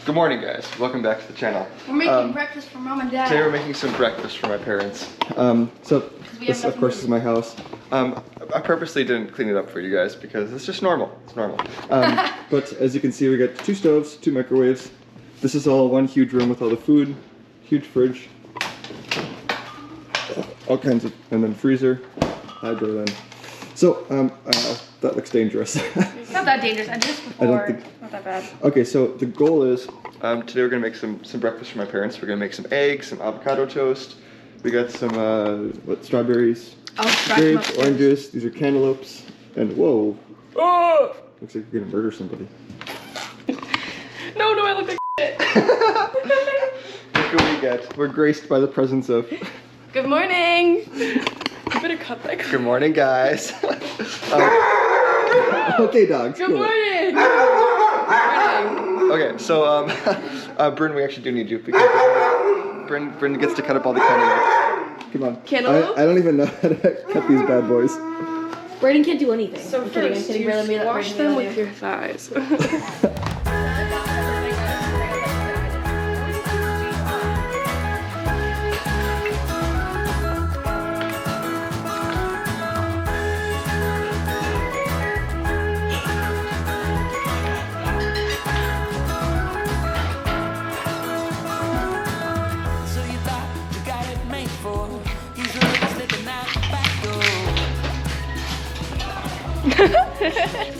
Good morning, guys. Welcome back to the channel. We're making breakfast for Mom and Dad. Today we're making some breakfast for my parents. So this, of course, is my house. I purposely didn't clean it up for you guys because it's just normal. It's normal. But as you can see, we got 2 stoves, 2 microwaves. This is all one huge room with all the food, huge fridge, all kinds of, and then freezer, hydro then. So that looks dangerous. It's not that dangerous. I did this before. I don't think... Not that bad. Okay, so the goal is today we're gonna make some breakfast for my parents. We're gonna make some eggs, some avocado toast. We got some strawberries, grapes, oranges. These are cantaloupes, and whoa! Oh! Looks like you're gonna murder somebody. No, I look like shit. Look what we get. We're graced by the presence of. Good morning. You better cut that. Good morning, guys. Okay, dogs. Good morning. Okay, so Bryn, we actually do need you because Bryn gets to cut up all the cantaloupes. Come on. Cantaloupe? I don't even know how to cut these bad boys. Brayden can't do anything. So first, you wash them with your thighs.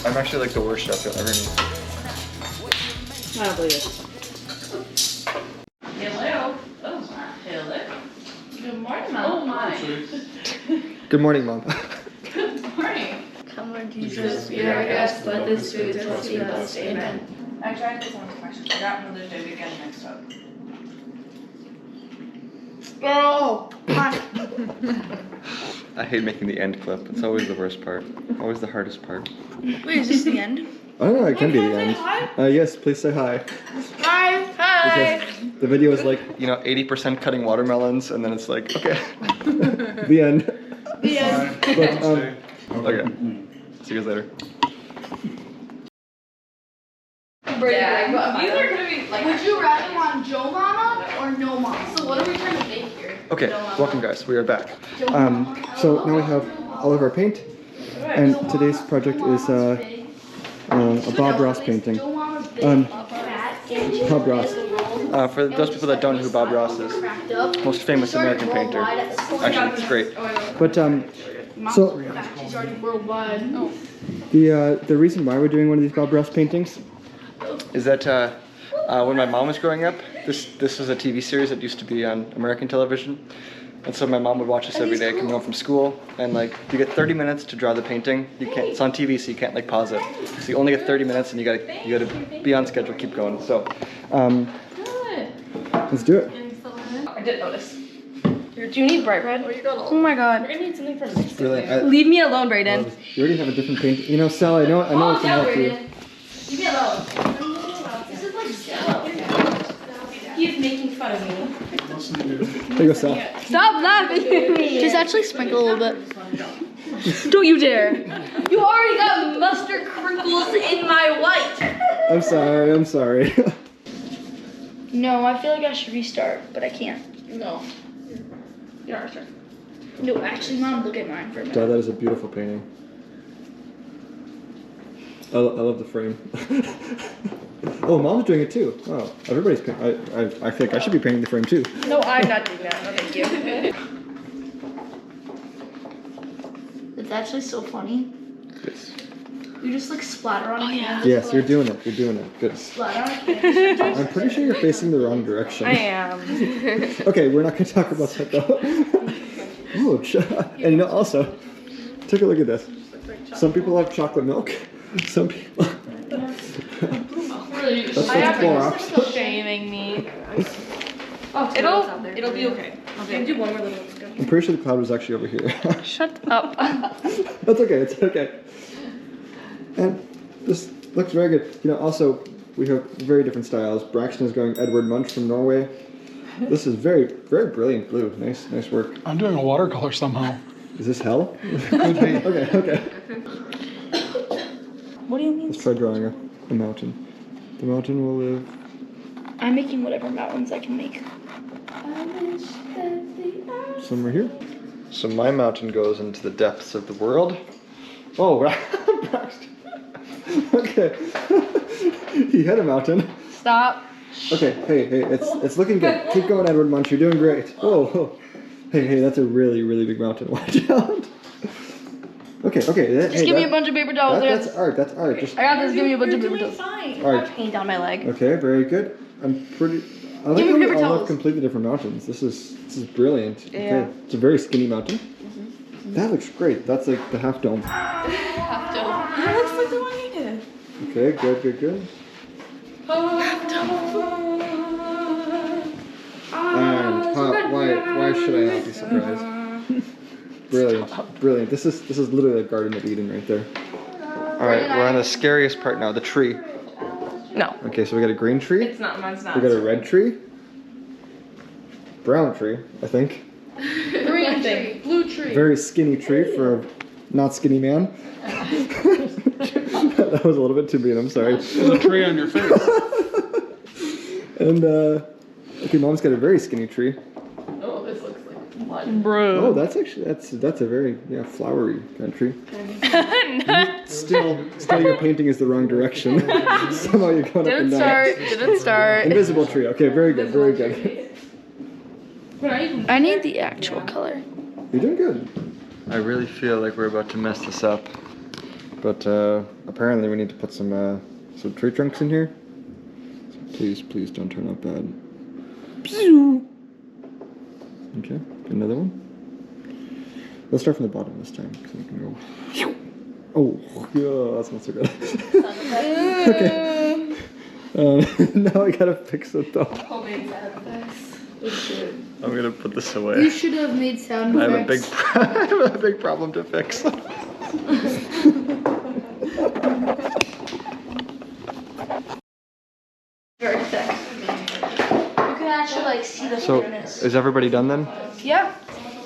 I'm actually like the worst chef you'll ever meet. I don't believe it. Hello. Oh, hello. Good morning, Mom. Oh, my. Good morning, Mom. Good morning. Come Lord Jesus, be our guest, let this food feed us. Amen. I tried this one question. I got Mother's Day weekend mixed up. Oh, I hate making the end clip. It's always the worst part. Always the hardest part. wait, is this the end? I don't know, it can be the end. Hi. Yes, please say hi. Hi. Because the video is like, 80% cutting watermelons, and then it's like, okay. The end. The end. But, okay. See you guys later. Yeah, these are gonna be like. Would you rather want Joe Mama or no Mama? So what are we trying to make here? Okay, welcome guys, we are back. So now we have all of our paint, and today's project is a Bob Ross painting. Bob Ross. For those people that don't know who Bob Ross is, most famous American painter. Actually, it's great. But so She's already worldwide. Oh. the reason why we're doing one of these Bob Ross paintings is that when my mom was growing up, this was a TV series that used to be on American television. And so my mom would watch this every day coming home from school, and like you get 30 minutes to draw the painting. You can't. It's on TV, so you can't like pause it. So you only get 30 minutes, and you gotta be on schedule, keep going. So, let's do it. I didn't notice. Do you need bright red? Oh my god. We're gonna need something for this. Really, Leave me alone, Brayden. you already have a different painting. You know, Sal, I know I can help you. Leave me alone. This is like Stella. He's making fun of me. There you go, Sal. Stop laughing at me. Just actually sprinkle a little bit. Don't you dare. You already got mustard crinkles in my white. I'm sorry. No, I feel like I should restart, but I can't. No. You're not sure. No, actually, Mom, look at mine for a minute. Dad, that is a beautiful painting. I love the frame. Oh, Mom's doing it too. Oh, everybody's painting. I think I should be painting the frame too. No, I'm not doing that. No, thank you. It's actually so funny. Yes. You just like splatter on a canvas. Yes, you're doing it. Good. Splatter on a canvas. I'm pretty sure you're facing the wrong direction. I am. Okay, we're not going to talk about that though. Ouch. And also, take a look at this. Some people have chocolate milk. Some people. That's like Clorox. Shaming me. Oh, It'll be okay. Okay, do one more little one. I'm pretty sure the cloud was actually over here. Shut up. That's okay, it's okay. And this looks very good. You know, also, we have very different styles. Braxton is going Edward Munch from Norway. This is very, very brilliant blue. Nice work. I'm doing a watercolor somehow. Is this hell? Could be. Okay. What do you mean? Let's try drawing a mountain. The mountain will live I'm making whatever mountains I can make. Somewhere here. So my mountain goes into the depths of the world. Oh, Braxton. Okay. He had a mountain. Stop. Okay, hey, it's looking good. Keep going, Edward Munch. You're doing great. Whoa. Hey, that's a really, really big mountain. Watch out. Okay. Just give me a bunch of paper towels. That's art. Just I got this. Give me a bunch of paper towels. Fine. art. Paint on my leg. Okay, very good. I like how me we paper all have towels. completely different mountains. This is brilliant. Yeah. Okay, it's a very skinny mountain. That looks great. That's like the half dome. That looks like the one he did. Okay, good. And why should I not be surprised? Brilliant. This is literally a Garden of Eden right there. All right, we're on the scariest part now, the tree. No. Okay, so we got a green tree. It's not. Mine's not. We got a red tree. Brown tree, I think. Green tree. Blue tree. Very skinny tree for a not skinny man. That was a little bit too mean, I'm sorry. There's a tree on your face. And okay, Mom's got a very skinny tree. Oh, this looks like mud. Bro. Oh, that's actually that's a very flowery kind of tree. Still your painting is the wrong direction. Somehow you're going up and down. Didn't start. Invisible tree. Okay, very good. I need the actual color. You're doing good. I really feel like we're about to mess this up, but apparently we need to put some tree trunks in here. So please don't turn out bad. Okay, another one. Let's start from the bottom this time, so we can go. Oh, yeah, that's not so good. Okay. Now I gotta fix it though. I'm gonna put this away. You should have made sound I effects. have a big problem to fix. Very thick. You can actually like see the So, thickness. is everybody done then? Yeah.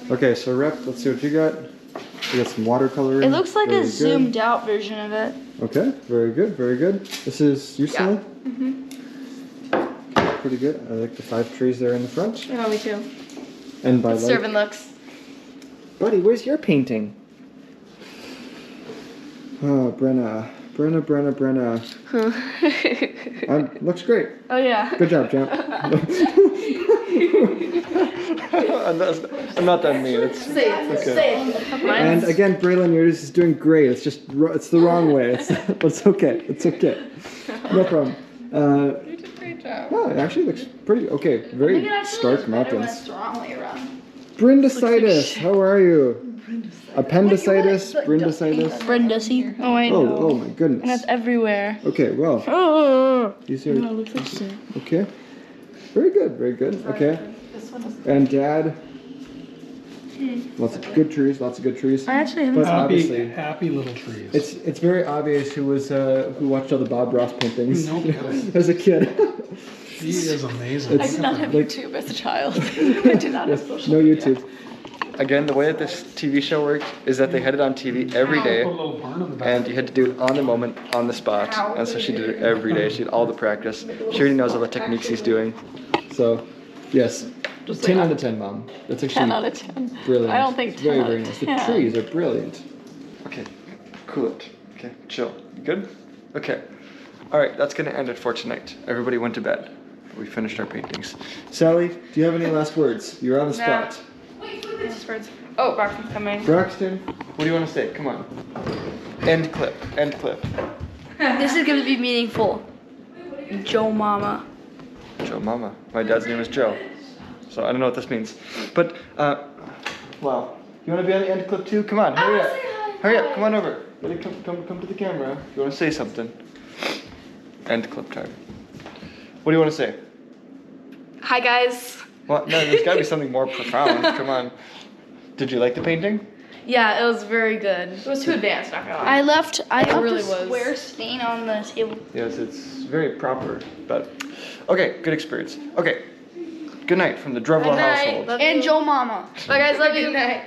Okay, so Rep, let's see what you got. You got some watercolor. It looks like Very a good. zoomed out version of it. Okay, very good. This is you, Sally? Pretty good. I like the 5 trees there in the front. Yeah, me too. And by Serving looks. Buddy, where's your painting? Oh, Brenna. Looks great. Oh yeah. Good job, champ. I'm not that mean. It's okay. And again, Braylon, yours is doing great. It's just it's the wrong way. But it's okay. No problem. You did a great job. Oh, it actually looks pretty okay. Very stark mountains. It's the wrong way around. Brindisitis, how are you? Appendicitis, Brindisitis. Brindisi. Oh, I know. Oh my goodness. And that's everywhere. Okay, well. Oh. These are okay. Very good. Okay. And Dad. Lots of good trees. I actually haven't But obviously, Happy little trees. it's very obvious who watched all the Bob Ross paintings No kidding. as a kid. She is amazing. I did not have like- YouTube as a child. I did not have social No media. YouTube. Again, the way that this TV show worked is that they had it on TV every day, Put a little barn in the back. and you had to do it on the moment, on the spot. And so she did it every day. She did all the practice. She already knows all the techniques he's doing. So, yes, 10 out of 10, Mom. That's actually 10 out of 10. brilliant. I don't think It's 10 very, out of very nice. The 10. trees are brilliant. Okay, cool it. Okay, chill. You good? Okay. All right, that's gonna end it for tonight. Everybody went to bed. We finished our paintings. Sally, do you have any last words? You're on the spot. Oh, Braxton's coming. Braxton, what do you want to say? Come on. End clip. This is gonna be meaningful. Joe Mama. Joe Mama. My dad's name is Joe. So I don't know what this means. But, wow. You want to be on the end clip too? Come on, hurry up. Hurry up, come on over. Ready? Come to the camera. You want to say something? End clip time. What do you want to say? Hi guys. Well, no, there's got to be something more profound. Come on. Did you like the painting? Yeah, it was very good. It was too advanced, not gonna lie. I left really a was. square stain on the table. Yes, it's very proper. But, okay, good experience. Okay, good night from the Drevlow household. And Joe Mama. Bye guys, love you. Good night.